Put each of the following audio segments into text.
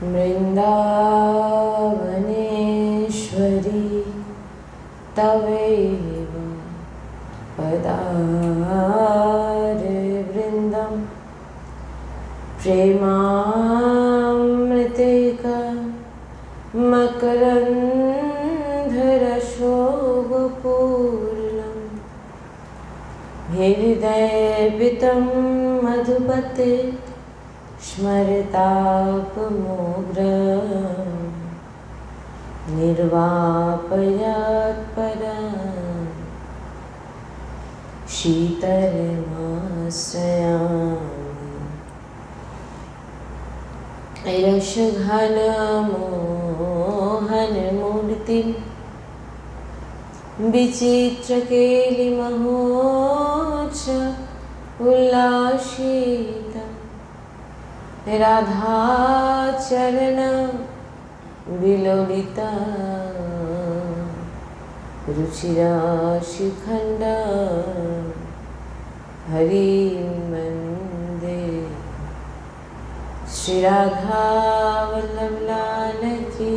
वृन्दावनेश्वरी तवैव पदारविन्दं प्रेमामृतेका मकरन्धरशोभपूर्णं हृदयपितं मधुपते स्मरतापमोग्रं निर्वापयात्परां शीतलमाश्रयामि रसघनमोहनमूर्तिं विचित्रकेलिमहोच्च उल्लासितं राधाचरण विलोलिता रुचिराशिखण्ड हरिं वन्दे श्री राधा वल्लभ लाल की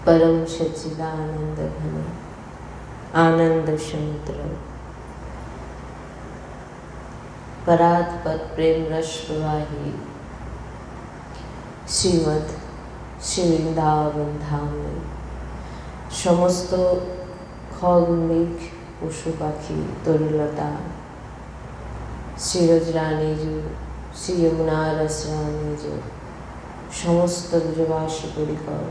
परम सच्चिदानंद घन आनंद समुद्र परात्पर प्रेम रस प्रवाही श्रीमद श्री वृंदावन धाम में समस्त खग मृग पशु पाखी तरुलता श्रीरजरानी जो श्री यमुना रसरानी जो समस्त ब्रजवासी परिकर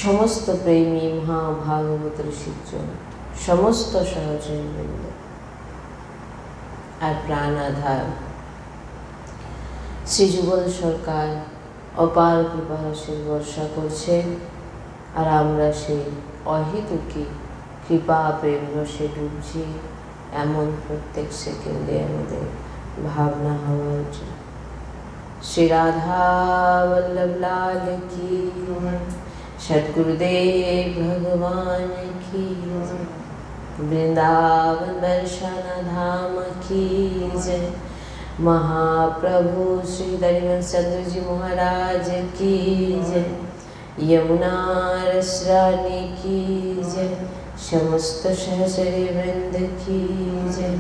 समस्त प्रेमी महाभागवत ऋषिजन समस्त सहचरवृंद और प्राणाधार श्री जुगल सरकार अपार कृपा से वर्षा करছেন और আমরা সেই অহেতুকী কৃপা প্রেম রসে ডুবছি এমন প্রত্যেক সেকেন্ডে আমাদের ভাবনা হওয়া উচিত। श्री राधा वल्लभ लाल की सद्गुरुदेव भगवान की वृंदावन वर्षण धाम की जय। महाप्रभु श्री दरिवन चंद्र जी महाराज की जय। यमुना रसरानी की जय। समस्त सहचरी वृंद की जय।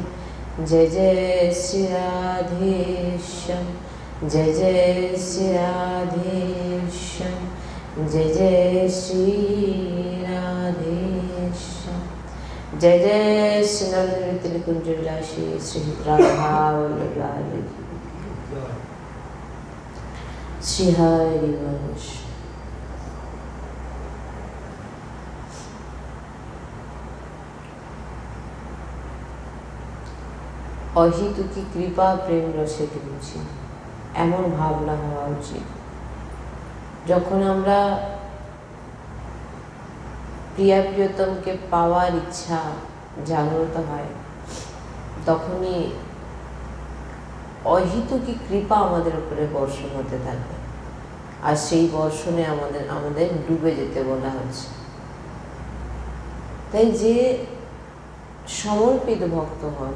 जय जय श्री राधेश्याम जय जय श्री राधेश्याम जय जय श्री राधेश्याम जय जय श्री नवनिर्मित कुंज विलासी श्री राधा वल्लभ लाल श्री हरिवंश। অহিতুকী কৃপা প্রেম রসে ডুবছি এমন ভাবনা হওয়া উচিত। যখন আমরা প্রিয়া প্রিয়তমকে পাওয়ার ইচ্ছা জাগ্রত হয় তখনই অহিতুকী কৃপা আমাদের উপরে বর্ষণ হতে থাকে আর সেই বর্ষণে আমাদের ডুবে যেতে বলা হচ্ছে। তাই যে সমর্পিত ভক্ত হন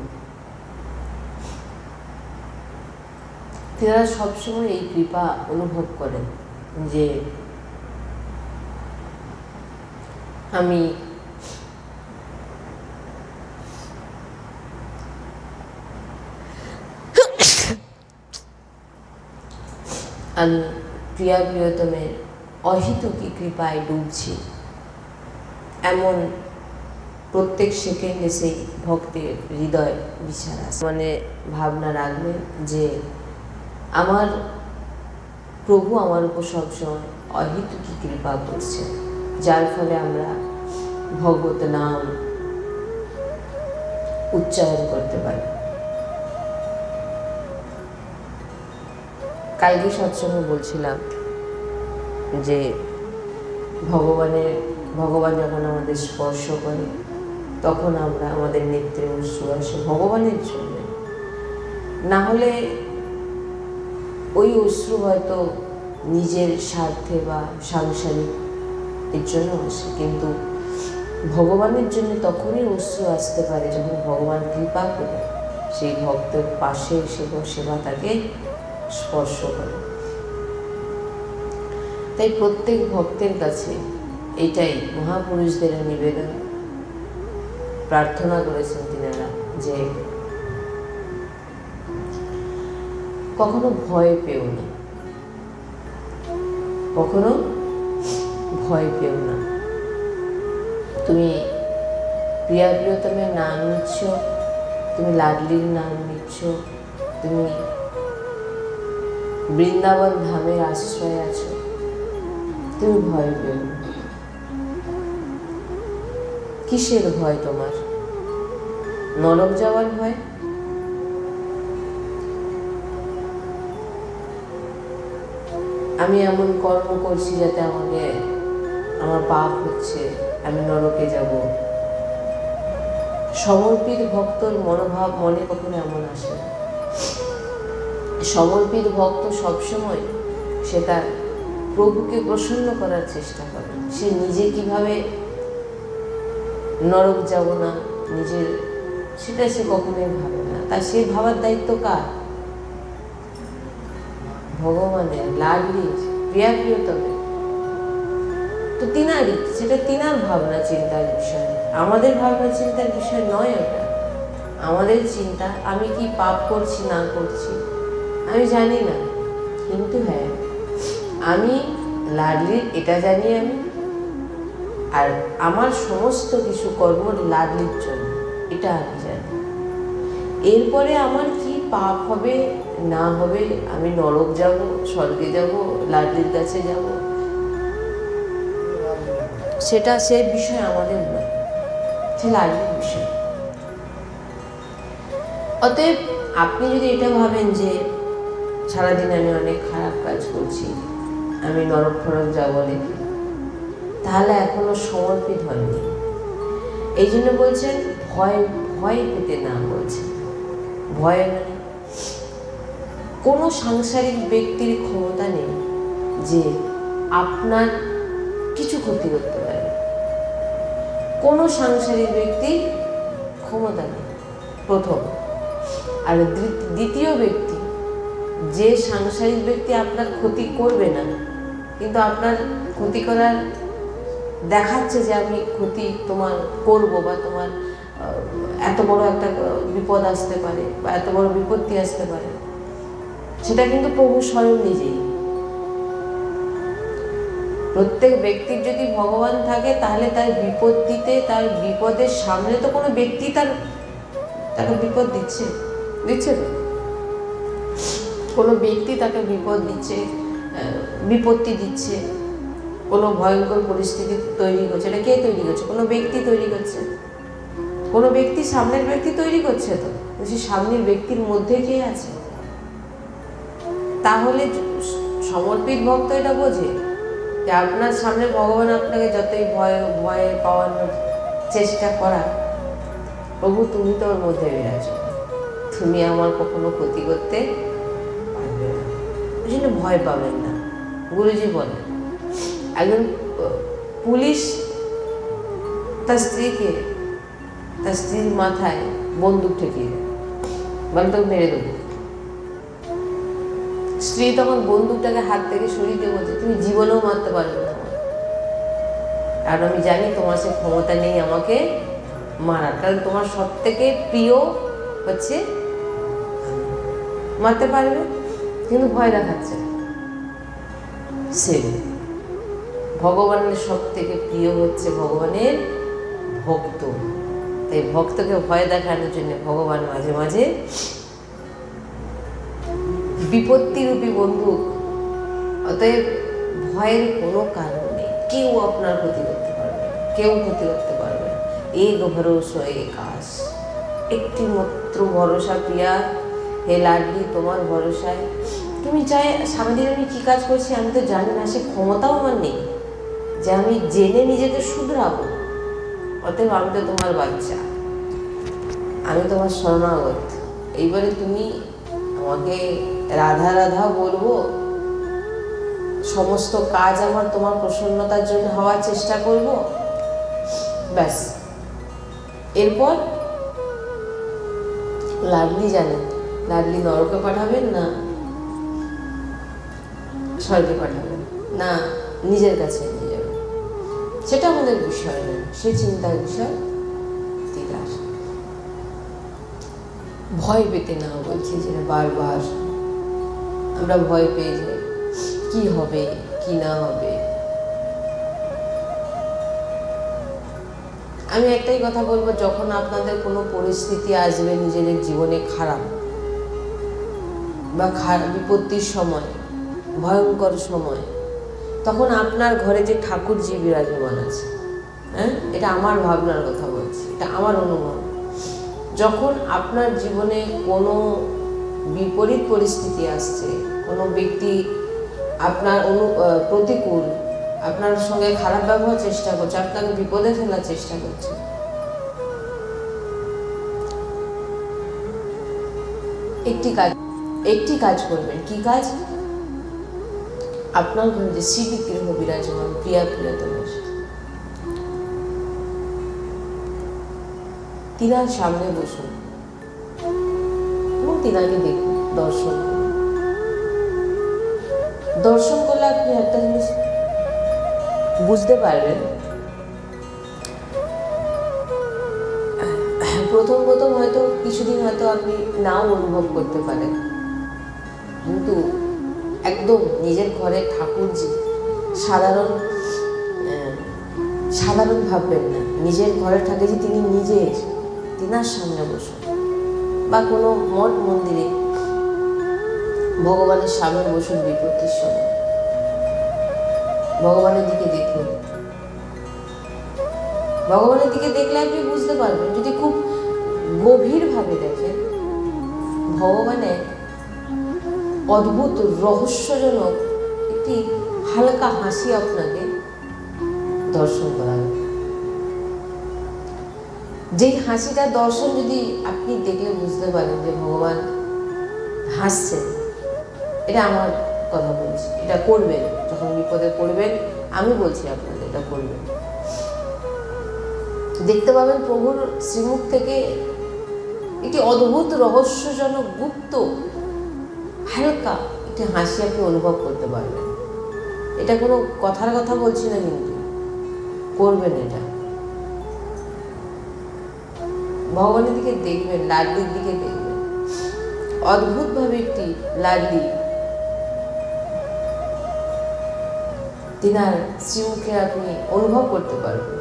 তারা সবসময় এই কৃপা অনুভব করেন যে আমি প্রিয়া প্রিয়তমের অহিতুকী কৃপায় ডুবছি এমন প্রত্যেক সেকেন্ডে সেই ভক্তের হৃদয় বিচার আসে। মানে ভাবনা রাখবেন যে আমার প্রভু আমার উপর সবসময় অহিতুকী কৃপা করছেন যার ফলে আমরা ভগবত নাম উচ্চারণ করতে পারি। কালকে সৎসঙ্গে বলছিলাম যে ভগবান যখন আমাদের স্পর্শ করে তখন আমরা আমাদের নেত্রে অশ্রু আসে ভগবানের জন্য, না হলে ওই অশ্রু হয়তো নিজের স্বার্থে বা সাংসারিক এর জন্য আসে, কিন্তু ভগবানের জন্য তখনই অশ্রু আসতে পারে যখন ভগবান কৃপা করে সেই ভক্তের পাশে এসে বসে বা তাকে স্পর্শ করে। তাই প্রত্যেক ভক্তের কাছে এটাই মহাপুরুষদের নিবেদন, প্রার্থনা করেছেন তিনারা যে কখনো ভয় পেও না, কখনো ভয় পেও না। তুমি প্রিয়া প্রিয়তমের নাম নিচ্ছ, তুমি লাডলির নাম নিচ্ছ, তুমি বৃন্দাবন ধামের আশ্রয়ে আছো, তুমি ভয় পেও না। কিসের ভয় তোমার? নরক যাওয়ার ভয়? আমি এমন কর্ম করছি যাতে আমার পাপ হচ্ছে, আমি নরকে যাব। সমর্পিত ভক্তর মনোভাব মনে কখনো এমন আসে না। সমর্পিত ভক্ত সবসময় সে তার প্রভুকে প্রসন্ন করার চেষ্টা করে। সে নিজে কিভাবে নরক যাব না নিজের, সেটা সে কখনোই ভাবে না। তা সে ভাবার দায়িত্ব কার? ভগবানের, লাডলির, প্রিয়া প্রিয়তমের। তো তিনারই, সেটা তিনার ভাবনা চিন্তার বিষয়, আমাদের ভাবনা চিন্তার বিষয় নয় ওটা। আমাদের চিন্তা আমি কি পাপ করছি না করছি আমি জানি না, কিন্তু হ্যাঁ আমি লাডলির এটা জানি আমি, আর আমার সমস্ত কিছু কর্ম লাডলির জন্য এটা আমি জানি। এরপরে আমার কি পাপ হবে না হবে, আমি নরক যাব, স্বর্গে যাব, লাডলির কাছে যাব, সেটা সে বিষয় আমাদের নয়, সে লাডলির বিষয়। অতএব আপনি যদি এটা ভাবেন যে সারাদিন আমি অনেক খারাপ কাজ করছি, আমি নরক ফরক যাবো নাকি, তাহলে এখনো সমর্পিত হয়নি। এই জন্য বলছেন ভয় ভয় পেতে না। বলছেন ভয় মানে কোনো সাংসারিক ব্যক্তির ক্ষমতা নেই যে আপনার কিছু ক্ষতি করতে পারে। কোনো সাংসারিক ব্যক্তির ক্ষমতা নেই, প্রথম। আর দ্বিতীয় ব্যক্তি, যে সাংসারিক ব্যক্তি আপনার ক্ষতি করবে না কিন্তু আপনার ক্ষতি করার দেখাচ্ছে যে আমি ক্ষতি তোমার করব, বা তোমার এত বড় একটা বিপদ আসতে পারে বা এত বড় বিপত্তি আসতে পারে, সেটা কিন্তু প্রভু স্বয়ং নিজেই। প্রত্যেক ব্যক্তির যদি ভগবান থাকে তাহলে তার বিপত্তিতে, তার বিপদের সামনে তো কোনো ব্যক্তি তাকে বিপদ দিচ্ছে না। কোনো ব্যক্তি তাকে বিপদ দিচ্ছে, বিপত্তি দিচ্ছে, কোনো ভয়ঙ্কর পরিস্থিতি তৈরি করছে, এটা কে তৈরি করছে? কোনো ব্যক্তি তৈরি করছে। কোনো ব্যক্তি সামনের ব্যক্তি তৈরি করছে, তো সে সামনের ব্যক্তির মধ্যে কে আছে? তাহলে সমর্পিত ভক্ত এটা বোঝে যে আপনার সামনে ভগবান আপনাকে যতই ভয়ে পাওয়ানোর চেষ্টা করা, প্রভু তুমি তো ওর মধ্যে বেরাচ্ছ, তুমি আমার কখনো ক্ষতি করতে পারবে না, ওই জন্য ভয় পাবেন না। গুরুজি বলেন একজন পুলিশ তার স্ত্রীর মাথায় বন্দুক ঠেকিয়ে দেয়, বলে তোকে মেরে দেবো। স্ত্রী তখন বন্দুকটাকে হাত থেকে সরিয়ে দিয়ে বলছে তুমি জীবনেও মারতে পারবে না আমার, আর আমি জানি তোমার সে ক্ষমতা নেই আমাকে মারার, কারণ তোমার সব থেকে প্রিয় হচ্ছে, মারতে পারবে কিন্তু ভয় দেখাচ্ছে। সে ভগবানের সব থেকে প্রিয় হচ্ছে ভগবানের ভক্ত, তাই ভক্তকে ভয় দেখানোর জন্য ভগবান মাঝে মাঝে বিপত্তিরূপী বন্দুক। অতএব ভয়ের কোনো কারণ নেই, কেউ আপনার ক্ষতি করতে পারবে না, কেউ ক্ষতি করতে পারবে না। এক ভরসা এক আস, একটি মাত্র ভরসা প্রিয়া, হে লাডলি তোমার ভরসায়। তুমি চাই সারাদিন আমি কী কাজ করছি আমি তো জানি না, সে ক্ষমতাও আমার নেই যে আমি জেনে নিজেকে শুধরাবো। অতএব আমি তো তোমার বাচ্চা, আমি তোমার শরণাগত। এইবারে তুমি আমাকে রাধা রাধা বলবো, সমস্ত কাজ আমার তোমার প্রসন্নতার জন্য হওয়ার চেষ্টা করব, ব্যাস। এরপর লাডলি জানেন, লাডলি নরকে পাঠাবেন না স্বর্গে পাঠাবেন, না নিজের কাছে নিয়ে যাবেন, সেটা আমাদের বিষয় নয়, সে চিন্তার বিষয় তিনার। ভয় পেতে না বলছি, যে বারবার আমরা ভয় পেয়ে যাই কি হবে কি না হবে। আমি একটাই কথা বলবো, যখন আপনাদের কোনো পরিস্থিতি আসবে নিজেদের জীবনে খারাপ বা বিপত্তির সময়, ভয়ঙ্কর সময়, তখন আপনার ঘরে যে ঠাকুরজি বিরাজমান আছে, হ্যাঁ, এটা আমার ভাবনার কথা বলছি, এটা আমার অনুভব। যখন আপনার জীবনে কোনো বিপরীত পরিস্থিতি আসছে, কোনো ব্যক্তি আপনার প্রতিকূল, আপনার সঙ্গে খারাপ ব্যবহার চেষ্টা করছে, আপনাকে বিপদে ফেলার চেষ্টা করছে, একটি কাজ করবেন। কি কাজ? আপনার ঘরে যে শ্রী বিগ্রহ বিরাজমান প্রিয়তমের, তিনার সামনে বসুন এবং তিনাকে দেখুন, দর্শন করলে আপনি একটা জিনিস বুঝতে পারবেন। প্রথম হয়তো কিছুদিন হয়তো আপনি নাও অনুভব করতে পারেন, কিন্তু একদম নিজের ঘরে ঠাকুরজি সাধারণ ভাববেন না। নিজের ঘরে ঠাকুরজি তিনি নিজে, তিনার সামনে বসুন, বা কোনো মঠ মন্দিরে ভগবানের সামনে বসুন, বিপত্তির সময় ভগবানের দিকে দেখুন। ভগবানের দিকে দেখলে আপনি বুঝতে পারবেন, যদি খুব গভীরভাবে দেখেন, ভগবানের অদ্ভুত রহস্যজনক একটি হালকা হাসি আপনাকে দর্শন করাবে। যেই হাসিটা দর্শন যদি আপনি দেখলে বুঝতে পারেন যে ভগবান হাসছেন, এটা আমার কথা বলছি, এটা করবেন। যখন বিপদে পড়বেন, আমি বলছি আপনাদের এটা করবেন, দেখতে পাবেন প্রভুর শ্রীমুখ থেকে একটি অদ্ভুত রহস্যজনক গুপ্ত হালকা একটি হাসি আপনি অনুভব করতে পারবেন। এটা কোনো কথার কথা বলছি না, কিন্তু করবেন এটা। ভগবানের দিকে দেখবেন, লাডলির দিকে দেখবেন, অদ্ভুতভাবে একটি লাডলি তিনার শ্রীমুখে আপনি অনুভব করতে পারবেন।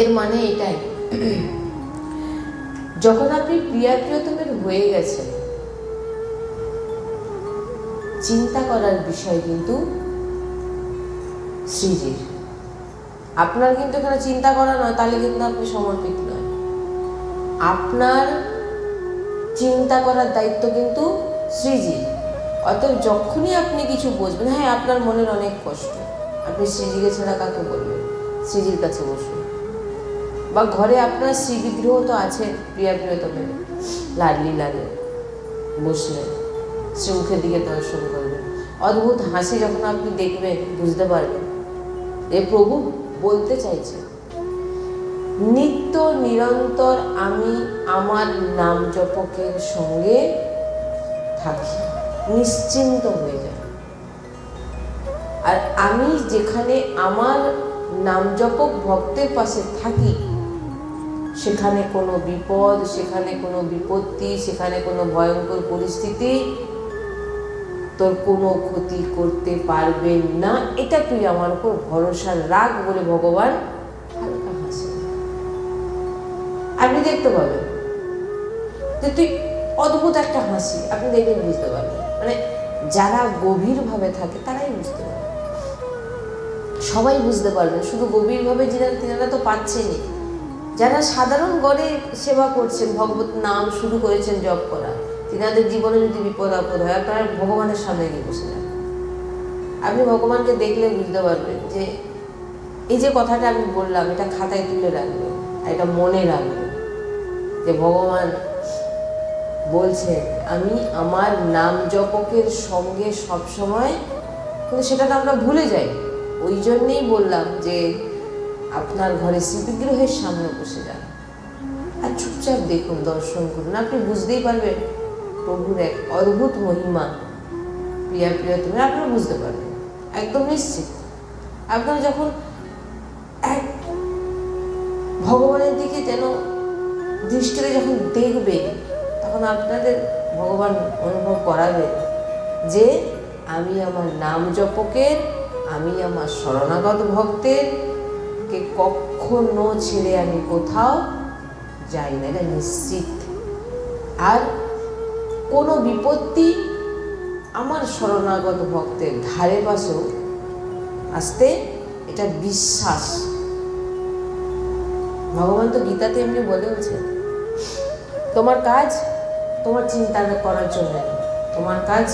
এর মানে এটাই, যখন আপনি প্রিয়তমের হয়ে গেছেন, চিন্তা করার বিষয় কিন্তু শ্রীজির। আপনার কিন্তু এখানে চিন্তা করা নয়, তাহলে কিন্তু আপনি সমর্পিত নয়। আপনার চিন্তা করার দায়িত্ব কিন্তু শ্রীজির। অতএব যখনই আপনি কিছু বুঝবেন, হ্যাঁ আপনার মনের অনেক কষ্ট, আপনি শ্রীজিকে ছাড়া কাকে বলবেন? শ্রীজির কাছে বসুন, বা ঘরে আপনার শ্রী বিগ্রহ তো আছে, প্রিয়তমের লাডলি লাগে, বসলেন, শ্রীমুখের দিকে দর্শন করবেন। অদ্ভুত হাসি যখন আপনি দেখবেন, বুঝতে পারবেন এ প্রভু বলতে চাইছে, নিত্য নিরন্তর আমি আমার নাম জপকের সঙ্গে থাকি, নিশ্চিন্ত হয়ে যায়। আর আমি যেখানে আমার নাম জপক ভক্তের পাশে থাকি, সেখানে কোনো বিপদ, সেখানে কোনো বিপত্তি, সেখানে কোনো ভয়ঙ্কর পরিস্থিতি তোর কোনো ক্ষতি করতে পারবেন না, এটা তুই আমার উপর ভরসা রাখ বলে ভগবান হালকা হাসেন। আপনি দেখতে পাবেন যে তুই অদ্ভুত একটা হাসি, আপনি দেখে বুঝতে পারবেন। মানে যারা গভীরভাবে থাকে তারাই বুঝতে পারবে, সবাই বুঝতে পারবেন। শুধু গভীরভাবে তিনারা তো পাচ্ছেনই, যারা সাধারণ গড়ে সেবা করছেন, ভগবত নাম শুরু করেছেন জপ করা, তিনাদের জীবনে যদি বিপদ আপদ হয়, আপনারা ভগবানের সামনে গিয়ে বসে যান। আপনি ভগবানকে দেখলে বুঝতে পারবেন যে এই যে কথাটা আমি বললাম, এটা খাতায় তুলে রাখবেন, এটা মনে রাখবেন যে ভগবান বলছেন আমি আমার নাম জপকের সঙ্গে সবসময়, কিন্তু সেটা তো আমরা ভুলে যাই। ওই জন্যেই বললাম যে আপনার ঘরে শ্রী বিগ্রহের সামনে বসে যান আর চুপচাপ দেখুন, দর্শন করুন, আপনি বুঝতেই পারবেন প্রভুর এক অদ্ভুত মহিমা। প্রিয়া প্রিয়তমে আপনারা বুঝতে পারবেন একদম নিশ্চিত। আপনারা যখন এক ভগবানের দিকে যেন দৃষ্টিতে যখন দেখবেন, তখন আপনাদের ভগবান অনুভব করাবেন যে আমি আমার নাম জপকের, আমি আমার শরণাগত ভক্তের কে কখনো ছেড়ে আমি কোথাও যাই না, এটা নিশ্চিত। আর কোনো বিপত্তি আমার শরণাগত ভক্তের ধারে পাশেও আসতে, এটা বিশ্বাস। ভগবান তো গীতাতে এমনি বলেওছে, তোমার কাজ তোমার চিন্তা করার জন্য, তোমার কাজ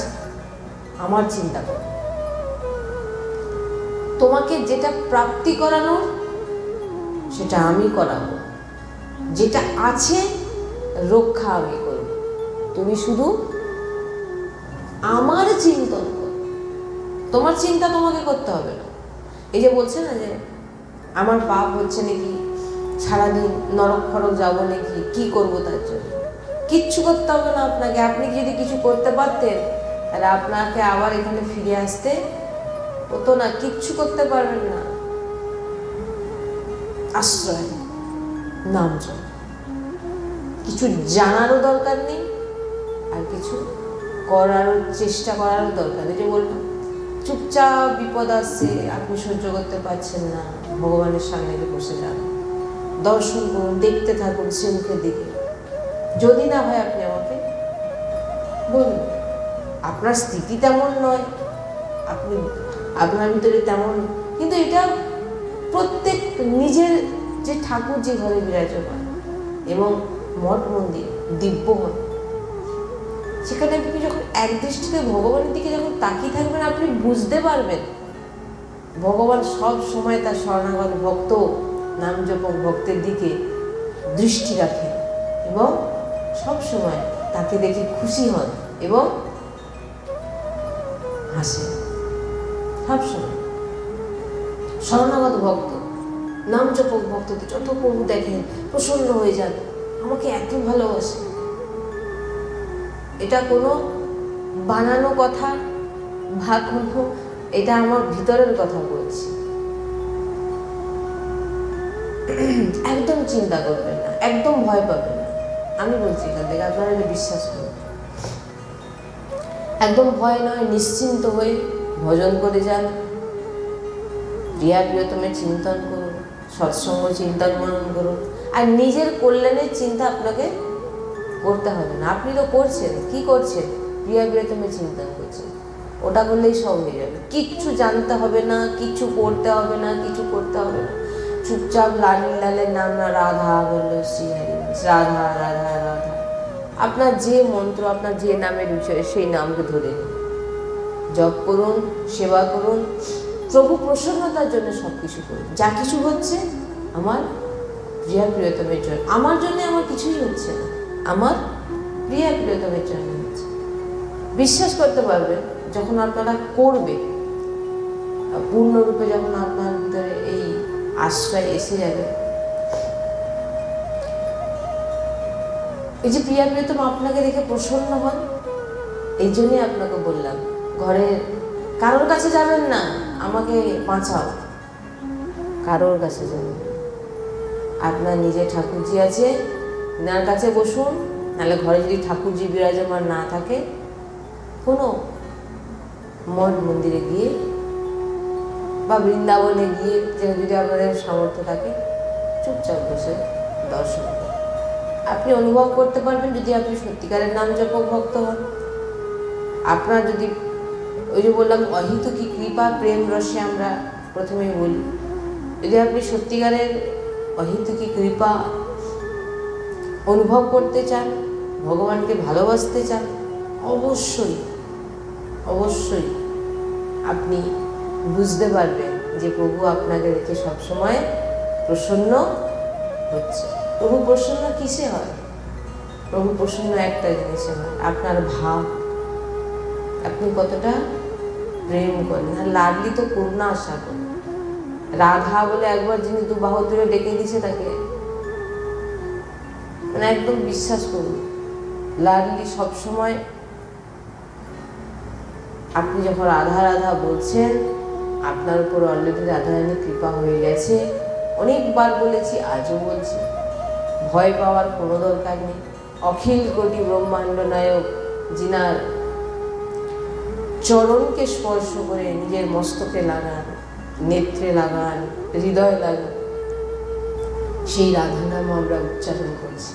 আমার চিন্তা করা। তোমাকে যেটা প্রাপ্তি করানোর সেটা আমি করাবো, যেটা আছে রক্ষা আমি করব। তুমি শুধু আমার চিন্তন করো, তোমার চিন্তা তোমাকে করতে হবে না। এই যে বলছে না যে আমার পাপ হচ্ছে নাকি, সারাদিন নরক ফরক যাবো নাকি, কি করবো তার জন্য, কিচ্ছু করতে হবে না আপনাকে। আপনি যদি কিছু করতে পারতেন তাহলে আপনাকে আবার এখানে ফিরে আসতে হতো না, কিচ্ছু করতে পারবেন না। আশ্রয় নাম জপ, কিছু জানারও দরকার নেই আর কিছু করারও চেষ্টা করারও দরকার নেই। যে বললাম চুপচাপ বিপদ আসছে, আপনি সহ্য করতে পারছেন না, ভগবানের সামনে বসে যান, দর্শন করুন, দেখতে থাকুন শ্রীমুখের দিকে। যদি না হয় আপনি আমাকে বলুন। আপনার স্থিতি তেমন নয়, আপনি আপনার ভিতরে তেমন, কিন্তু এটা প্রত্যেক নিজের যে ঠাকুর যে ঘরে বিরাজমান এবং মঠ মন্দির দিব্য হয়, সেখানে আপনি যখন এক দৃষ্টিতে ভগবানের দিকে যখন তাকিয়ে থাকবেন, আপনি বুঝতে পারবেন ভগবান সব সময় তার শরণাগত ভক্ত, নাম জপক ভক্তের দিকে দৃষ্টি রাখেন এবং সব সময় তাকে দেখে খুশি হন এবং হাসেন। সবসময় শরণাগত ভক্ত, নাম জপক ভক্তকে যত প্রভু দেখেন প্রসন্ন হয়ে যান, আমাকে এত ভালোবাসে। এটা কোনো বানানো কথা বা কোনো, এটা আমার ভিতরের কথা বলছি। একদম চিন্তা করবেন না, একদম ভয় পাবেন না, আমি বলছি এখান থেকে, আপনারা এটা বিশ্বাস করুন। একদম ভয় নয়, নিশ্চিন্ত হয়ে ভজন করে যান, প্রিয়া প্রিয়তমের চিন্তন করুন, সৎসঙ্গ চিন্তন মনন করুন। আর নিজের কল্যাণের চিন্তা আপনাকে করতে হবে না, আপনি তো করছেন। কি করছেন? প্রিয়া প্রিয়তমের চিন্তন করছেন, ওটা করলেই সব হয়ে যাবে। কিচ্ছু জানতে হবে না, কিছু পড়তে হবে না, কিছু করতে হবে না। চুপচাপ লালের লালের নাম, না রাধা বললো শ্রীহরি, রাধা রাধা রাধা, আপনার যে মন্ত্র, আপনার যে নামে রুচি সেই নামকে ধরে নিন, জপ করুন, সেবা করুন, প্রভু প্রসন্নতার জন্য সব কিছু করুন। যা কিছু হচ্ছে আমার প্রিয়া প্রিয়তমের জন্য, আমার জন্য আমার কিছুই হচ্ছে না, আমার প্রিয়া প্রিয়তমের জন্য হচ্ছে। বিশ্বাস করতে পারবেন যখন আপনারা করবে, পূর্ণরূপে যখন আপনার ভিতরে এই আশ্রয় এসে যাবে। এই যে প্রিয়া প্রিয়তম আপনাকে দেখে প্রসন্ন হন, এই জন্যই আপনাকে বললাম ঘরের কারোর কাছে যাবেন না, আমাকে বাঁচাও, কারোর কাছে যাবেন। আপনার নিজে ঠাকুরজি আছে, ওনার কাছে বসুন। নাহলে ঘরে যদি ঠাকুরজি বিরাজমান না থাকে, কোনো মঠ মন্দিরে গিয়ে বা বৃন্দাবনে গিয়ে, যে যদি আপনাদের সামর্থ্য থাকে, চুপচাপ বসে দর্শন করুন। আপনি অনুভব করতে পারবেন যদি আপনি সত্যিকারের নাম জপক ভক্ত হন। আপনার যদি, ওই যে বললাম অহিতুকি কৃপা প্রেম রসে আমরা প্রথমেই বলি, যদি আপনি সত্যিকারের অহিতুকি কৃপা অনুভব করতে চান, ভগবানকে ভালোবাসতে চান, অবশ্যই অবশ্যই আপনি বুঝতে পারবেন যে প্রভু আপনাকে দেখে সবসময় প্রসন্ন হচ্ছে। প্রভু প্রসন্ন কিসে হয়? প্রভু প্রসন্ন একটা জিনিসে হয়, আপনার ভাব, আপনি কতটা প্রেম করেন। আর লাডলি তো করুণা আশা করেন। রাধা বলে একবার যিনি দুবাহু তুলে ডেকে দিছে তাকে, মানে একদম বিশ্বাস করুন, লাডলি সবসময় আপনি যখন রাধা রাধা বলছেন, আপনার উপর অলরেডি রাধারানী কৃপা হয়ে গেছে। অনেকবার বলেছি, আজও বলছি, ভয় পাওয়ার কোনো দরকার নেই। অখিল কোটি ব্রহ্মাণ্ড নায়ক যিনার চরণকে স্পর্শ করে নিজের মস্তকে লাগান, নেত্রে লাগান, হৃদয় লাগান, সেই রাধা নাম আমরা উচ্চারণ করছি।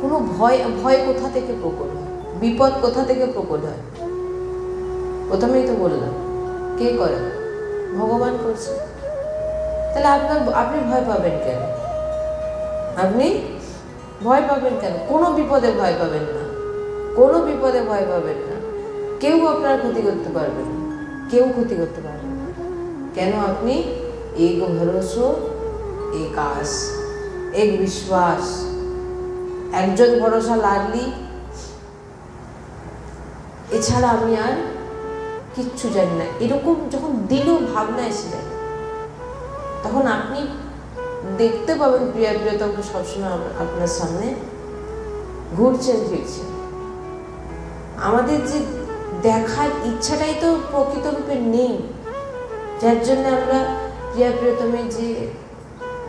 কোনো ভয় কোথা থেকে প্রকট হয়, বিপদ কোথা থেকে প্রকট হয়? প্রথমেই তো বললাম, কে করে? ভগবান করছে। তাহলে আপনি ভয় পাবেন কেন? আপনি ভয় পাবেন কেন? কোনো বিপদে ভয় পাবেন না, কোনো বিপদে ভয় পাবেন না। কেউ আপনার ক্ষতি করতে পারবে না, কেউ ক্ষতি করতে পারবে না। কেন? আপনি এক ভরসা, এক আস, এক বিশ্বাস, একজন ভরসা লাডলি, এছাড়া আমি আর কিচ্ছু জানি না। এরকম যখন দৃঢ় ভাবনা এসে যায়, তখন আপনি দেখতে পাবেন প্রিয়া প্রিয়তমকে সবসময় আপনার সামনে ঘুরছেন ফিরছেন। আমাদের যে দেখার ইচ্ছাটাই তো প্রকৃত রূপে নেই, যার জন্য আমরা প্রিয়া প্রিয়তমের যে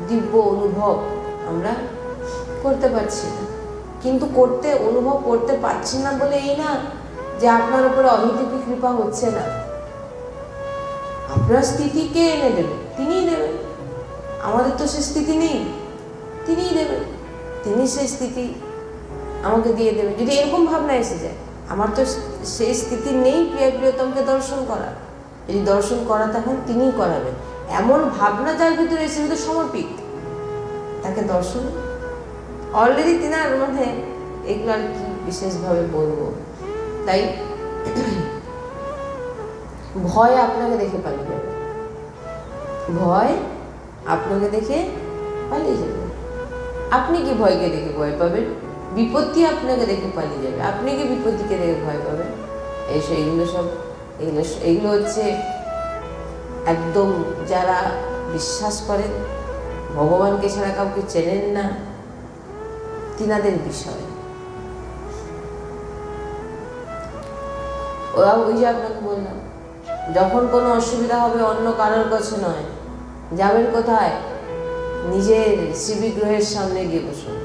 দিব্য অনুভব আমরা করতে পারছি না। কিন্তু অনুভব করতে পারছি না বলে এই না যে আপনার উপরে অহেতুকী কৃপা হচ্ছে না। আপনার স্থিতি কে এনে দেবে? তিনিই দেবেন। আমাদের তো সে স্থিতি নেই, তিনিই দেবেন। তিনি সেই স্থিতি আমাকে দিয়ে দেবেন। যদি এরকম ভাবনা এসে যায়, আমার তো সেই স্থিতি নেই প্রিয়া প্রিয়তমকে দর্শন করার, যদি দর্শন করা তখন তিনিই করাবেন। এমন ভাবনা যার ভিতরে এসে ভিতরে সমর্পিত, তাকে দর্শন অলরেডি তিনার মানে এগুলো আর কি বিশেষভাবে বলবো। তাই ভয় আপনাকে দেখে পালিয়ে যাবে, ভয় আপনাকে দেখে পালিয়ে যাবে। আপনি কি ভয়কে দেখে ভয় পাবেন? বিপত্তি আপনাকে দেখে পালিয়ে যাবে, আপনি কি বিপত্তিকে দেখে ভয় পাবেন? এগুলো হচ্ছে একদম যারা বিশ্বাস করেন, ভগবানকে ছাড়া কাউকে চেনেন না, তিনাদের বিষয়। ওই যে আপনাকে বললাম, যখন কোনো অসুবিধা হবে অন্য কারোর কাছে নয়, যাবেন কোথায়? নিজের শিববিগ্রহের সামনে গিয়ে বসুন।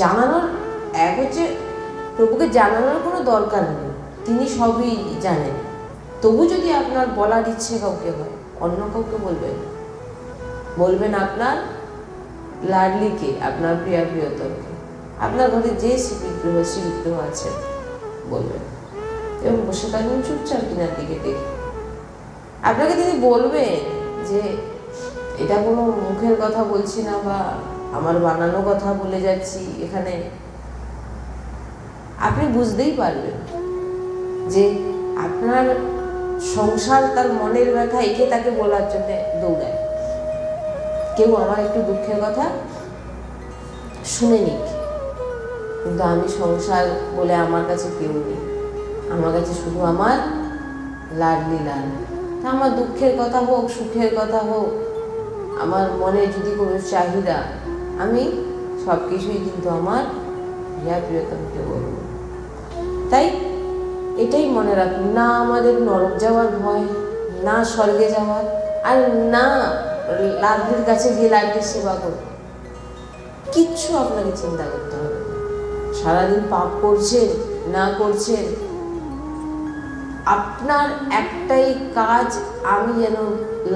জানানোর এক হচ্ছে প্রভুকে জানানোর কোনো দরকার নেই, তিনি সবই জানেন। তবু যদি আপনার বলার ইচ্ছে কাউকে হয়, অন্য কাউকে বলবেন আপনার লাডলিকে, আপনার প্রিয়া প্রিয়তমকে, আপনার ঘরে যে শিববিগ্রহ আছে বলবেন, এবং বসে থাকবেন চুপচাপ কিনার দিকে দেখে। আপনাকে তিনি বলবেন যে এটা কোনো মুখের কথা বলছি না বা আমার বানানো কথা বলে যাচ্ছি এখানে। আপনি বুঝতেই পারবেন যে আপনার সংসার তার মনের ব্যথা একে তাকে বলার জন্য দৌড়ায়। কেউ আমার একটু দুঃখের কথা শুনে নিক, কিন্তু আমি সংসার বলে আমার কাছে কেউ নেই, আমার কাছে শুধু আমার লাডলি লাল। তা আমার দুঃখের কথা হোক, সুখের কথা হোক, আমার মনে যদি কোনো চাহিদা, আমি সব কিছুই কিন্তু আমার প্রিয়া প্রিয়তমকে বলব। তাই এটাই মনে রাখুন, না আমাদের নরক যাওয়ার ভয়, না স্বর্গে যাওয়ার, আর না লাডলির কাছে গিয়ে লাডলির সেবা করব, কিচ্ছু আপনাকে চিন্তা করতে হবে না। সারাদিন পাপ করছেন না করছেন, আপনার একটাই কাজ, আমি যেন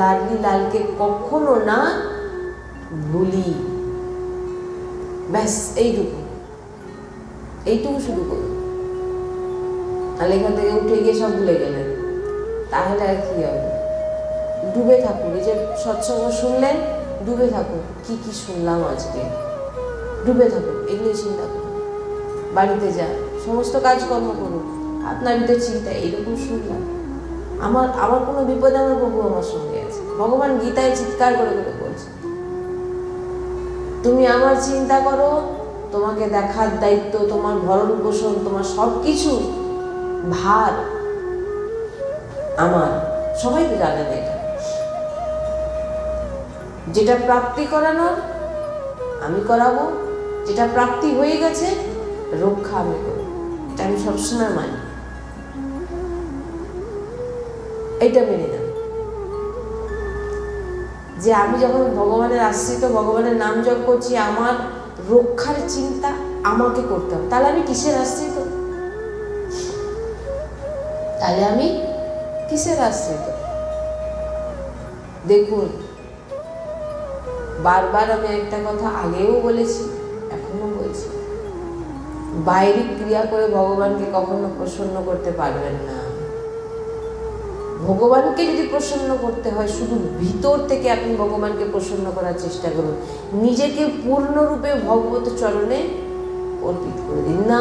লাডলি লালকে কখনো না ভুলি, ব্যাস এইটুকু শুরু করুন। তাহলে এখান থেকে উঠে গিয়ে সব ভুলে গেলেন, তাহলে আর কি হবে? ডুবে থাকুন। এই যে সৎসঙ্গ শুনলেন, ডুবে থাকুন, কি কি শুনলাম আজকে, ডুবে থাকুন, এগুলোই চিন্তা করুন। বাড়িতে যান, সমস্ত কাজকর্ম করুন, আপনার ভিতরে চিন্তা, এইরকম শুনলাম, আমার কোনো বিপদে আমার প্রভু আমার সঙ্গে আছে। ভগবান গীতায় চিৎকার করে করে বলছে, তুমি আমার চিন্তা করো, তোমাকে দেখার দায়িত্ব, তোমার ভরণ পোষণ, তোমার সব কিছু ভার আমার। সবাই তো জানেন এটা, যেটা প্রাপ্তি করানোর আমি করাবো, যেটা প্রাপ্তি হয়ে গেছে রক্ষা আমি করবো। এটা আমি সবসময় মানি, এটা মেনে নেব যে আমি যখন ভগবানের আশ্রিত, ভগবানের নাম জপ করছি, আমার রক্ষার চিন্তা আমাকে করতে হবে। তাহলে আমি কিসের আশ্রিত? তাহলে আমি কিসের আশ্রিত? দেখুন, বারবার আমি একটা কথা আগেও বলেছি, এখনো বলছি, বাইরিক ক্রিয়া করে ভগবানকে কখনো প্রসন্ন করতে পারবেন না। ভগবানকে যদি প্রসন্ন করতে হয়, শুধু ভিতর থেকে আপনি ভগবানকে প্রসন্ন করার চেষ্টা করুন। নিজেকে পূর্ণরূপে ভগবত চরণে অর্পিত করে দিন। না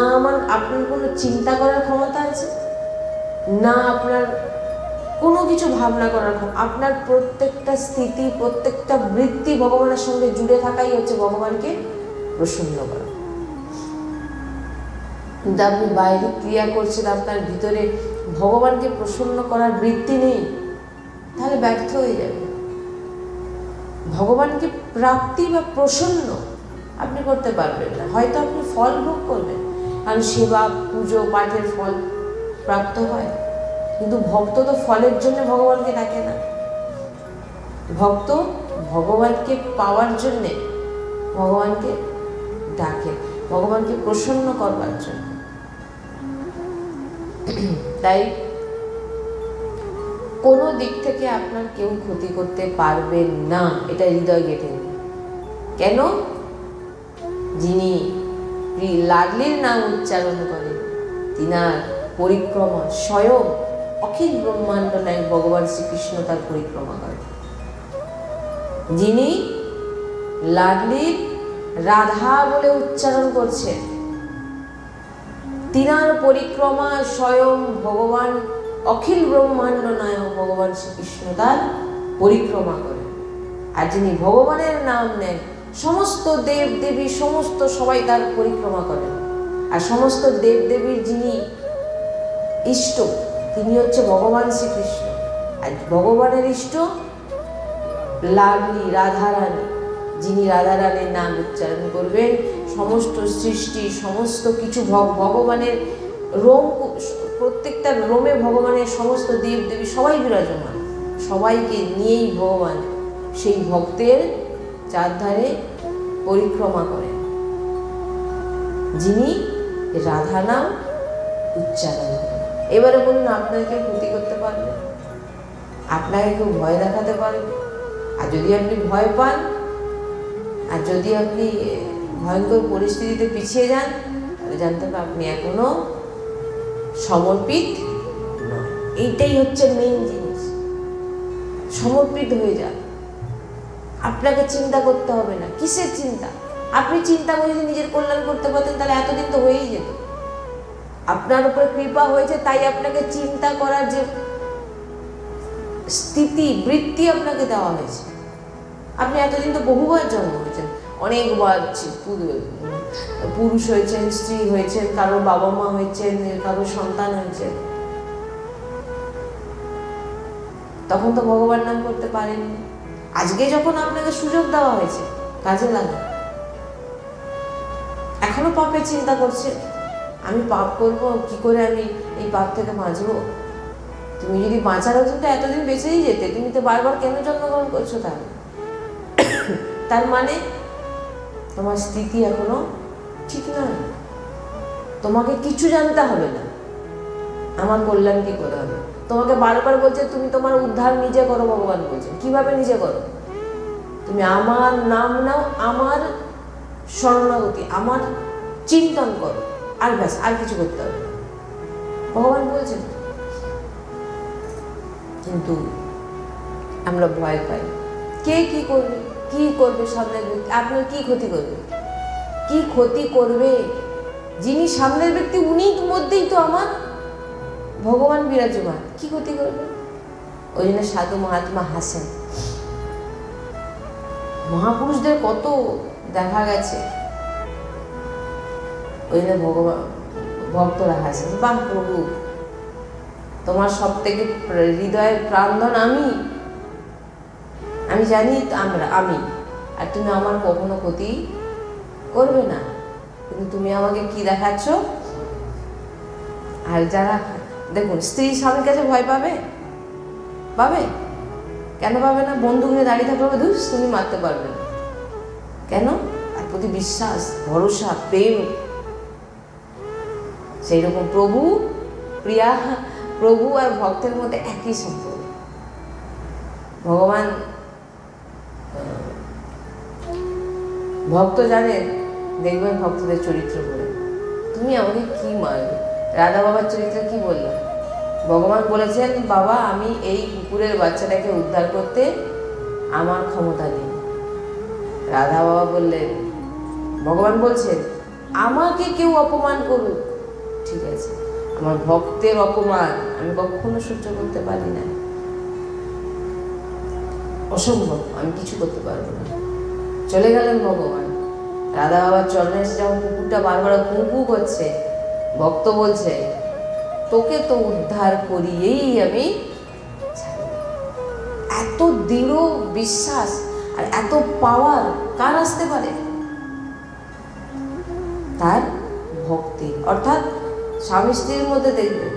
আপনার কোনো চিন্তা করার ক্ষমতা আছে, না আপনার কোনো কিছু ভাবনা করার ক্ষমতা। আপনার প্রত্যেকটা স্থিতি, প্রত্যেকটা বৃত্তি ভগবানের সঙ্গে জুড়ে থাকাই হচ্ছে ভগবানকে প্রসন্ন করা। কিন্তু আপনি বাইরে ক্রিয়া করছেন, আপনার ভিতরে ভগবানকে প্রসন্ন করার বৃত্তি নেই, তাহলে ব্যর্থ হয়ে যাবে। ভগবানকে প্রাপ্তি বা প্রসন্ন আপনি করতে পারবেন না। হয়তো আপনি ফল ভোগ করবেন, কারণ সেবা, পুজো, পাঠের ফল প্রাপ্ত হয়, কিন্তু ভক্ত তো ফলের জন্য ভগবানকে ডাকে না। ভক্ত ভগবানকে পাওয়ার জন্যে ভগবানকে ডাকে, ভগবানকে প্রসন্ন করবার জন্য। তাই কোনো দিক থেকে আপনার কেউ ক্ষতি করতে পারবেন না, এটা হৃদয় গেঁথে নিন। কেন? যিনি লাডলির নাম উচ্চারণ করেন, তিনার পরিক্রমা স্বয়ং অখিল ব্রহ্মাণ্ড নায়ক ভগবান শ্রীকৃষ্ণ তার পরিক্রমা করেন। যিনি লাডলির রাধা বলে উচ্চারণ করছেন, তিনার পরিক্রমা স্বয়ং ভগবান অখিল ব্রহ্মাণ্ড নায়ক ভগবান শ্রীকৃষ্ণ তার পরিক্রমা করেন। আর যিনি ভগবানের নাম নেন, সমস্ত দেব দেবী সমস্ত সবাই তার পরিক্রমা করেন। আর সমস্ত দেব দেবীর যিনি ইষ্ট, তিনি হচ্ছে ভগবান শ্রীকৃষ্ণ। আর ভগবানের ইষ্ট লাডলি রাধারানী, যিনি রাধারানীর নাম উচ্চারণ করবেন, সমস্ত সৃষ্টি সমস্ত কিছু ভগবানের রোম, প্রত্যেকটা রোমে ভগবানের সমস্ত দেব দেবী সবাই বিরাজমান, সবাইকে নিয়েই ভগবান সেই ভক্তের চারধারে পরিক্রমা করেন, যিনি রাধা নাম উচ্চারণ করেন। এবারে বলুন, আপনাকে কেউ ক্ষতি করতে পারবে? আপনাকে কেউ ভয় দেখাতে পারবে? আর যদি আপনি ভয় পান, আর যদি আপনি ভয়ঙ্কর পরিস্থিতিতে পিছিয়ে যান, তাহলে জানতে হবে আপনি এখনো সমর্পিত নয়। এইটাই হচ্ছে মেইন জিনিস। সমর্পিত হয়ে যান, আপনাকে চিন্তা করতে হবে না। কিসের চিন্তা? আপনি চিন্তা করে যদি নিজের কল্যাণ করতে পারতেন, তাহলে এতদিন তো হয়েই যেত। আপনার উপরে কৃপা হয়েছে, তাই আপনাকে চিন্তা করার যে স্থিতি, বৃত্তি আপনাকে দেওয়া হয়েছে। আপনি এতদিন তো বহুবার জন্ম হয়েছেন, অনেকবার পুরুষ হয়েছেন, স্ত্রী হয়েছেন, কারো বাবা মা হয়েছেন, কারো সন্তান হয়েছেন, তখন তো ভগবান নাম করতে পারেননি। আজকে যখন আপনাকে সুযোগ দেওয়া হয়েছে, কাজে লাগান। এখনো পাপের চিন্তা করছেন, আমি পাপ করব, কি করে আমি এই পাপ থেকে বাঁচবো? তুমি যদি বাঁচার হতো তো এতদিন বেঁচেই যেতে, তুমি তো বারবার কেন জন্মগ্রহণ করছো? তার মানে তোমার স্থিতি এখনো ঠিক নয়। তোমাকে কিছু জানতে হবে না আমার কল্যাণ কি করে হবে। তোমাকে বারবার বলছে তুমি তোমার উদ্ধার নিজে করো। ভগবান বলছেন কিভাবে নিজে করো? তুমি আমার নাম নাও, আমার শরণাগতি, আমার চিন্তন করো, আর ব্যাস, আর কিছু করতে হবে না, ভগবান বলছেন। কিন্তু আমরা ভয় পাই, কে কি করবে, কি করবে সামনের ব্যক্তি, আপনার কি ক্ষতি করবে, কি ক্ষতি করবে? যিনি সামনের ব্যক্তি উনির মধ্যেই তো আমার ভগবান বিরাজমান, কি ক্ষতি করবে? ওই জন্য সাধু মহাত্মা হাসেন। মহাপুরুষদের কত দেখা গেছে, ওই জন্য ভগবান ভক্তরা হাসেন, বাহ প্রভু তোমার সব থেকে হৃদয়ের প্রাণধন আমি জানি আমি, আর তুমি আমার কখনো ক্ষতি করবে না। কিন্তু তুমি আমাকে কি দেখাচ্ছ? আর যারা দেখুন, স্ত্রী স্বামীর কাছে ভয় পাবে? পাবে? কেন পাবে না? বন্দুক নিয়ে দাঁড়িয়ে থাকলে ধুস তুমি মারতে পারবে না। কেন? তার প্রতি বিশ্বাস, ভরসা, প্রেম। সেই রকম প্রভু আর ভক্তের মধ্যে একই সম্পর্ক। ভগবান ভক্ত জানেন, দেখবেন ভক্তদের চরিত্র বলে, তুমি আমাকে কি মারবে? রাধা বাবার চরিত্র কি বললো? ভগবান বলেছেন, বাবা আমি এই কুকুরের বাচ্চাটাকে উদ্ধার করতে আমার ক্ষমতা নেই। রাধা বাবা বললেন, ভগবান বলছেন আমাকে কেউ অপমান করুক, ঠিক আছে, আমার ভক্তের অপমান আমি কখনো সহ্য করতে পারি না, অসম্ভব, আমি কিছু করতে পারবো না। চলে গেলেন ভগবান। রাধা বাবার চরণে এসে যখন কুকুরটা বারবার কুকু করছে, ভক্ত বলছে তোকে তো উদ্ধার করিয়েই আমি। এত দৃঢ় বিশ্বাস আর এত পাওয়ার কার আসতে পারে? তার ভক্তি। অর্থাৎ স্বামী স্ত্রীর মধ্যে দেখবে,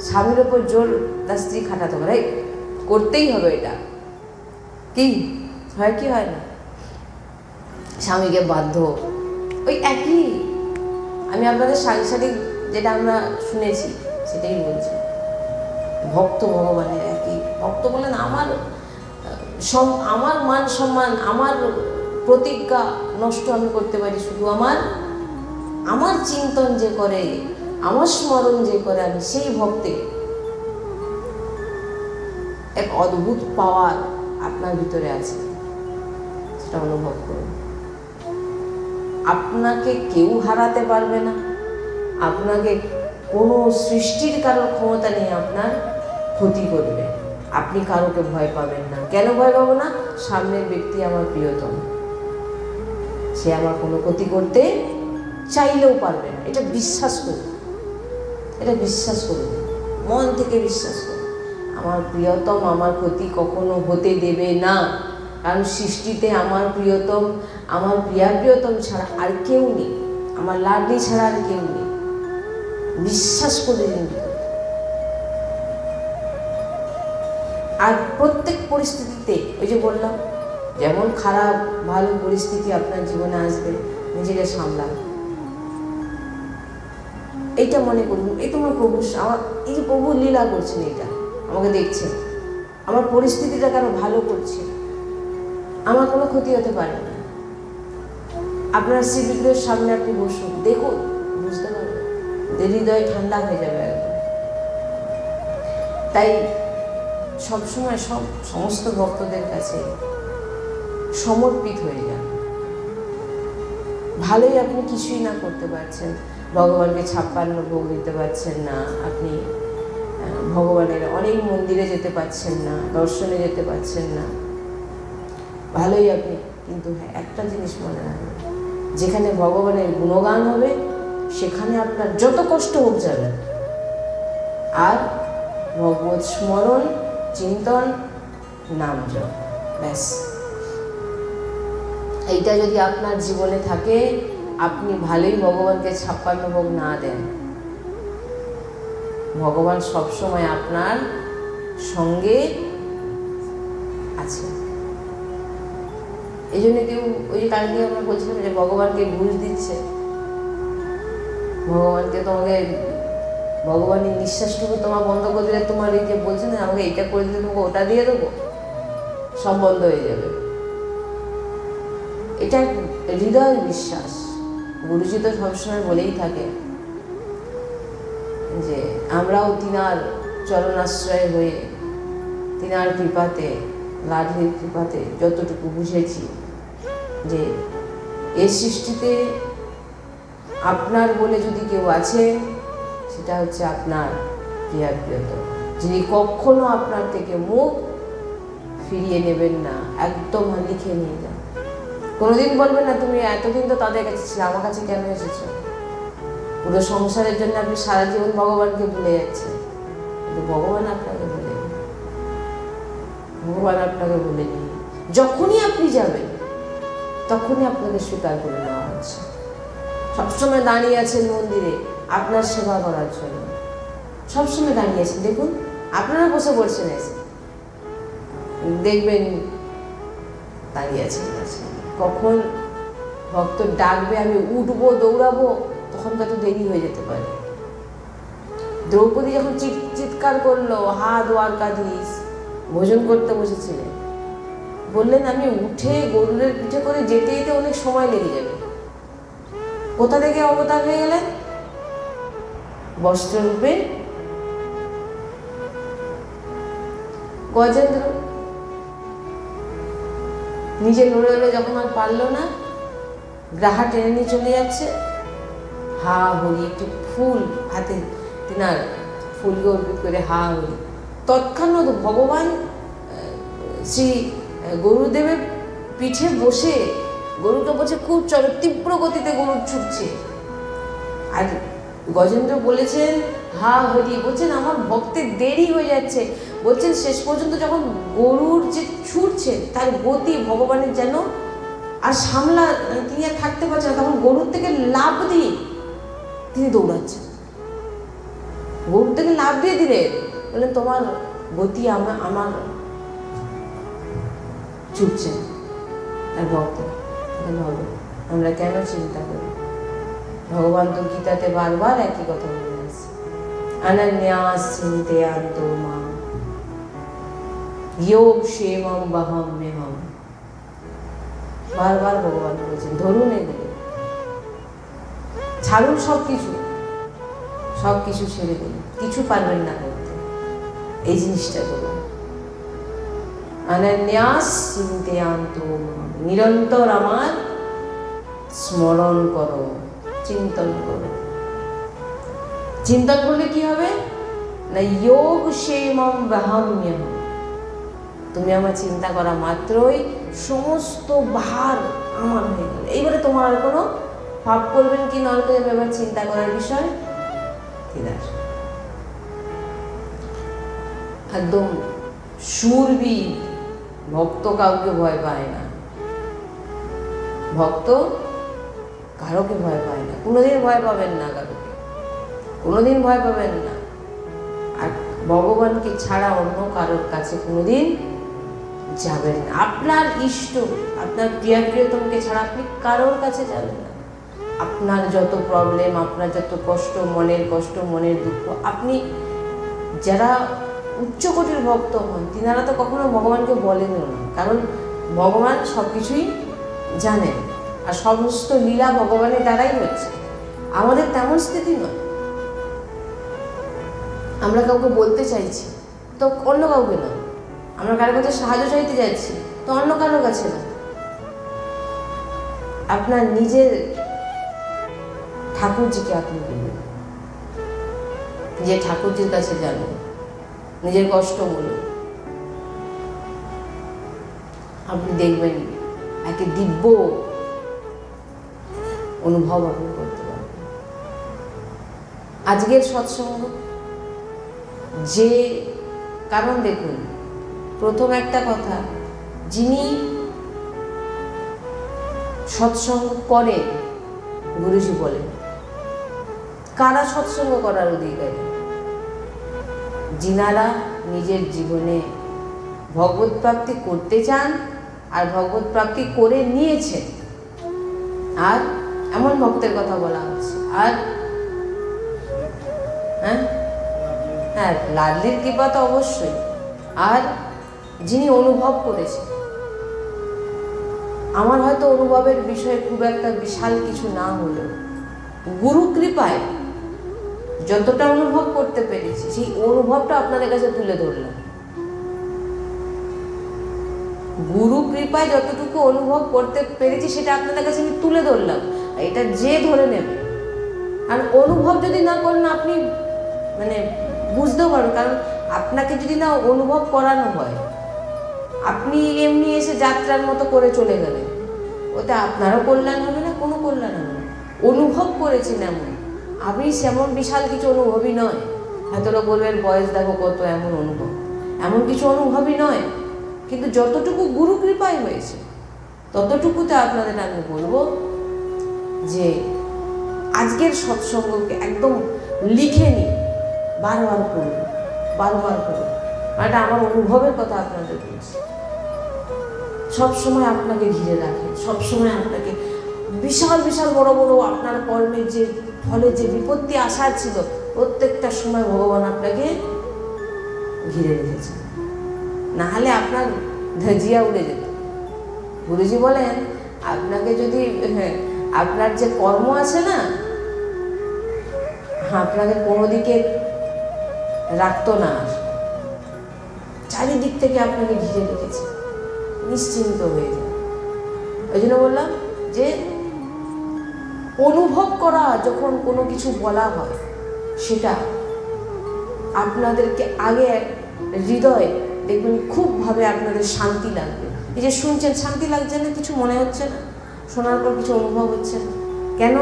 স্বামীর ওপর জোর তার স্ত্রী খাটাতে পারে, করতেই হবে, এটা কি হয় কি হয় না? স্বামীকে বাধ্য, ওই একই। আমি আপনাদের সাংসারিক যেটা আমরা শুনেছি সেটাই বলছি। ভক্ত ভগবানের একই। ভক্ত বলেন আমার মান সম্মান, আমার প্রতিজ্ঞা নষ্ট আমি করতে পারি শুধু আমার চিন্তন যে করে, আমার স্মরণ যে করে, আমি সেই ভক্তে। এক অদ্ভুত পাওয়ার আপনার ভিতরে আছে, সেটা অনুভব করুন। আপনাকে কেউ হারাতে পারবে না, আপনাকে কোনো সৃষ্টির কারোর ক্ষমতা নেই আপনার ক্ষতি করবে। আপনি কারোকে ভয় পাবেন না। কেন ভয় পাবো না? সামনের ব্যক্তি আমার প্রিয়তম, সে আমার কোনো ক্ষতি করতে চাইলেও পারবে না। এটা বিশ্বাস করুন, এটা বিশ্বাস করুন, মন থেকে বিশ্বাস করুন। আমার প্রিয়তম আমার ক্ষতি কখনো হতে দেবে না, কারণ সৃষ্টিতে আমার প্রিয়তম, আমার প্রিয়তম ছাড়া আর কেউ নেই, আমার লাডলি ছাড়া আর কেউ নেই। বিশ্বাস করে দিন। আর প্রত্যেক পরিস্থিতিতে, ওই যে বললাম, যেমন খারাপ ভালো পরিস্থিতি আপনার জীবনে আসবে, নিজেকে সামলান। এইটা মনে করুন, এই তোমার প্রভু, আমার এই যে প্রভু লীলা করছেন, এটা আমাকে দেখছেন, আমার পরিস্থিতিটা কেন ভালো করছে, আমার কোনো ক্ষতি হতে পারে না। আপনার শ্রী বিগ্রহের সামনে আপনি বসুন, দেখুন, বুঝতে পারবেন, হৃদয় ঠান্ডা হয়ে যাবে একদম। তাই সবসময় সমস্ত ভক্তদের কাছে সমর্পিত হয়ে যান। ভালোই আপনি কিছুই না করতে পারছেন, ভগবানকে 56 ভোগ দিতে পারছেন না, আপনি ভগবানের অনেক মন্দিরে যেতে পারছেন না, দর্শনে যেতে পারছেন না, ভালোই আপনি, কিন্তু হ্যাঁ একটা জিনিস মনে রাখবেন, যেখানে ভগবানের গুণগান হবে সেখানে আপনার যত কষ্ট হোক যাবে, আর ভগবত স্মরণ, চিন্তন, নাম জপ, ব্যাস। এইটা যদি আপনার জীবনে থাকে, আপনি ভালোই ভগবানকে 56 ভোগ না দেন, ভগবান সবসময় আপনার সঙ্গে আছে। এই জন্য কেউ, ওই যে কালকে আমরা বলছিলাম যে ভগবানকে ঘুষ দিচ্ছে, ভগবানকে তোমাকে, ভগবানের নিঃশ্বাসটুকু তোমার বন্ধ করে দিলে, তোমার এই যে বলছে না আমাকে এইটা করে দিলে তোমাকে ওটা দিয়ে দেবো, সব বন্ধ হয়ে যাবে। এটা হৃদয় বিশ্বাস। গুরুজি তো সবসময় বলেই থাকে যে আমরাও তিনার চরণাশ্রয় হয়ে, তিনার কৃপাতে, লাডলির কৃপাতে যতটুকু বুঝেছি যে এই সৃষ্টিতে আপনার বলে যদি কেউ আছে, সেটা হচ্ছে আপনার প্রিয়তম, যিনি কখনো আপনার থেকে মুখ ফিরিয়ে নেবেন না, একদম লিখে নিয়ে যান। কোনোদিন বলবেন না তুমি এতদিন তো তাদের কাছে ছিলে, আমার কাছে কেন এসেছো? পুরো সংসারের জন্য আপনি সারা জীবন ভগবানকে ভুলে যাচ্ছেন, কিন্তু ভগবান আপনাকে ভুলে, ভগবান আপনাকে ভুলে নিয়ে যখনই আপনি যাবেন তখনই আপনাকে স্বীকার করে নেওয়া হচ্ছে। সবসময় দাঁড়িয়ে আছেন মন্দিরে আপনার সেবা করার জন্য, সবসময় দাঁড়িয়ে আছেন। দেখুন আপনারা বসে পড়ছেন, এসে দেখবেন দাঁড়িয়ে আছেন। কখন ভক্ত ডাকবে আমি উঠবো দৌড়াবো, তখন কত দেরি হয়ে যেতে পারে। দ্রৌপদী যখন চিৎকার করলো, হা দ্বারকাধীশ, ভোজন করতে বসেছিলেন, বললেন আমি উঠে গরুরের পিঠে করে যেতে যেতে অনেক সময় লেগে যাবে। কোথা থেকে অবতার হয়ে গেলেন? বস্ত্ররূপে গজেন্দ্র। নিজে লড়ে যখন আর পারলো না, গ্রাহা টেনে নিয়ে চলে যাচ্ছে, হা হরি, একটি ফুল হাতে তিনার ফুলকে অর্পিত করে হা হরি। তৎক্ষণাৎ ভগবান শ্রী গরুদেবের পিঠে বসে, গরুকে বসে খুব তীব্র গতিতে গরু ছুটছে। আর গজেন্দ্র বলেছেন হা হরি, বলছেন আমার ভক্তের দেরি হয়ে যাচ্ছে। বলছেন শেষ পর্যন্ত যখন গরুর যে ছুটছে তার গতি ভগবানের যেন আর তিনি আর থাকতে পারছেন না, তখন গরুর থেকে লাফ দিয়ে তিনি দৌড়াচ্ছেন। গরুর থেকে লাফ দিয়ে দিলেন, বললেন তোমার গতি আমার ছুটছে। তার ভক্ত আমরা কেন চিন্তা করি? ভগবান তো গীতাতে বারবার একই কথা বলে আসছে, অনন্যাস চিন্তয়ান্তো মাম যোগ সেবম বহম মেহম। বারবার ভগবান বলছেন ধরুন এগুলো, ছাড়ুন সবকিছু ছেড়ে দিন, কিছু পারবেন না করতে। এই জিনিসটা করুন, অনন্যাস চিন্তয়ান্তো মাম, নিরন্তর আমার স্মরণ করো, চিন্তন করো। চিন্তন করলে কি হবে না, যোগ সেবম বহম মেহম, তুমি আমার চিন্তা করা মাত্রই সমস্ত ভার আমার হয়ে গেল। এইবারে তোমার আর কোনো ভাব করবেন কি নরকে যাবে এবার চিন্তা করার বিষয় একদম শূরবীর ভক্ত কাউকে ভয় পায় না, ভক্ত কারোকে ভয় পায় না, কোনোদিন ভয় পাবেন না, কারোকে কোনোদিন ভয় পাবেন না। আর ভগবানকে ছাড়া অন্য কারোর কাছে কোনোদিন যাবেন না। আপনার ইষ্ট, আপনার প্রিয়তমকে ছাড়া আপনি কারোর কাছে যাবেন না। আপনার যত প্রবলেম, আপনার যত কষ্ট, মনের কষ্ট, মনের দুঃখ, আপনি যারা উচ্চকোটির ভক্ত হন তিনারা তো কখনো ভগবানকে বলেনও না, কারণ ভগবান সব কিছুই জানেন আর সমস্ত লীলা ভগবানের দ্বারাই হচ্ছে। আমাদের তেমন স্থিতি নয়, আমরা কাউকে বলতে চাইছি তো অন্য কাউকে নয়, আমরা কারোর কাছে সাহায্য চাইতে যাচ্ছি তো অন্য কারোর কাছে না, আপনার নিজের ঠাকুরজিকে আপনি বলুন, নিজের ঠাকুরজির কাছে জানুন, নিজের কষ্টগুলো আপনি দেখবেন একে দিব্য অনুভব আপনি করতে পারবেন। আজকের সৎসঙ্গ যে কারণ দেখুন, প্রথম একটা কথা, যিনি সৎসঙ্গ করেন গুরুজি বলেন, কারা সৎসঙ্গ করার অধিকারী? যিনারা নিজের জীবনে ভগবত প্রাপ্তি করতে চান আর ভগবত প্রাপ্তি করে নিয়েছেন, আর এমন ভক্তের কথা বলা হচ্ছে। আর হ্যাঁ, লাডলির কৃপা তো অবশ্যই, আর যিনি অনুভব করেছেন। আমার হয়তো অনুভবের বিষয়ে খুব একটা বিশাল কিছু না হলেও গুরু কৃপায় যতটা অনুভব করতে পেরেছি সেই অনুভবটা আপনাদের কাছে তুলে ধরলাম। গুরু কৃপায় যতটুকু অনুভব করতে পেরেছি সেটা আপনাদের কাছে আমি তুলে ধরলাম। এটা যে ধরে নেবে, আর অনুভব যদি না করেন আপনি বুঝতেও পারবেন, কারণ আপনাকে যদি না অনুভব করানো হয়, আপনি এমনি এসে যাত্রার মতো করে চলে গেলেন, ওতে আপনারও কল্যাণ হবে না, কোনো কল্যাণ হবে না। অনুভব করেছেন এমন, আপনি সেমন বিশাল কিছু অনুভবই নয়। হয়তো বলবেন বয়স দেখো কত, এমন অনুভব, এমন কিছু অনুভবই নয়, কিন্তু যতটুকু গুরু কৃপায় হয়েছে ততটুকুতে আপনাদের আমি বলবো যে আজকের সৎসঙ্গকে একদম লিখে নিন, বারবার করুন, বারবার করুন। এটা আমার অনুভবের কথা আপনাদের বলছি। সবসময় আপনাকে ঘিরে রাখে, সবসময় আপনাকে বিশাল বিশাল বড় বড় আপনার কর্মের যে ফলে যে বিপত্তি আসা ছিল, প্রত্যেকটা সময় ভগবান আপনাকে ঘিরে রেখেছেন। নাহলে আপনার ধাজিয়া উড়ে যেত। গুরুজি বলেন, আপনাকে যদি আপনার যে কর্ম আছে না, আপনাকে কোনো দিকে রাখতো না, চারিদিক থেকে আপনাকে ঘিরে রেখেছে, নিশ্চিন্ত হয়ে যায়। ওই জন্য বললাম যে অনুভব করা, যখন কোনো কিছু বলা হয় সেটা আপনাদেরকে আগে হৃদয়ে দেখবেন খুবভাবে আপনাদের শান্তি লাগবে। এই যে শুনছেন, শান্তি লাগছে না? কিছু মনে হচ্ছে না? শোনার পর কিছু অনুভব হচ্ছে না? কেন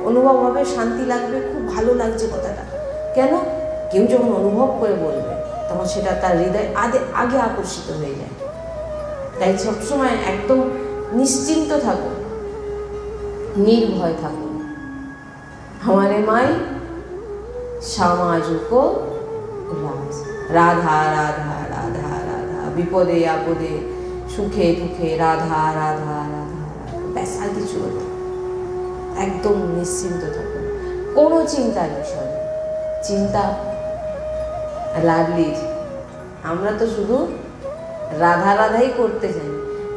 অনুভব হবে? শান্তি লাগবে, খুব ভালো লাগছে কথাটা। কেন? কেউ যখন অনুভব করে বলবে তখন সেটা তার হৃদয় আগে আকর্ষিত হয়ে যায়। তাই সবসময় একদম নিশ্চিন্ত থাকুন, নির্ভয় থাকুন। हमारे माई সামাজুকো রাধা রাধা রাধা রাধা, বিপদে আপদে সুখে দুঃখে রাধা রাধা রাধা, ব্যাস আর কিছু না। একদম নিশ্চিন্ত থাকুন, কোনো চিন্তার বিষয় নেই। চিন্তা লাডলির, আমরা তো শুধু রাধা রাধাই করতে চাই,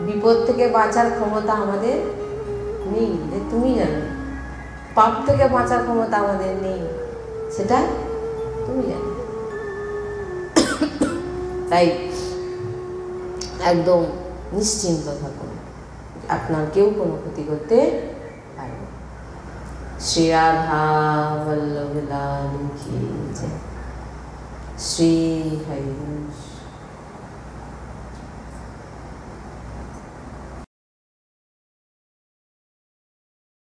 বিপদ থেকে বাঁচার ক্ষমতা আমাদের নেই। তুমি জানো, পাপ থেকে বাঁচার ক্ষমতা আমাদের নেই, সেটা তুমি জানো। তাই একদম নিশ্চিন্ত থাকুন, আপনার কেউ কোনো ক্ষতি করতে পারবে। শ্রী রাধা বল্লভ লাল কি জয়। শ্রী হরি।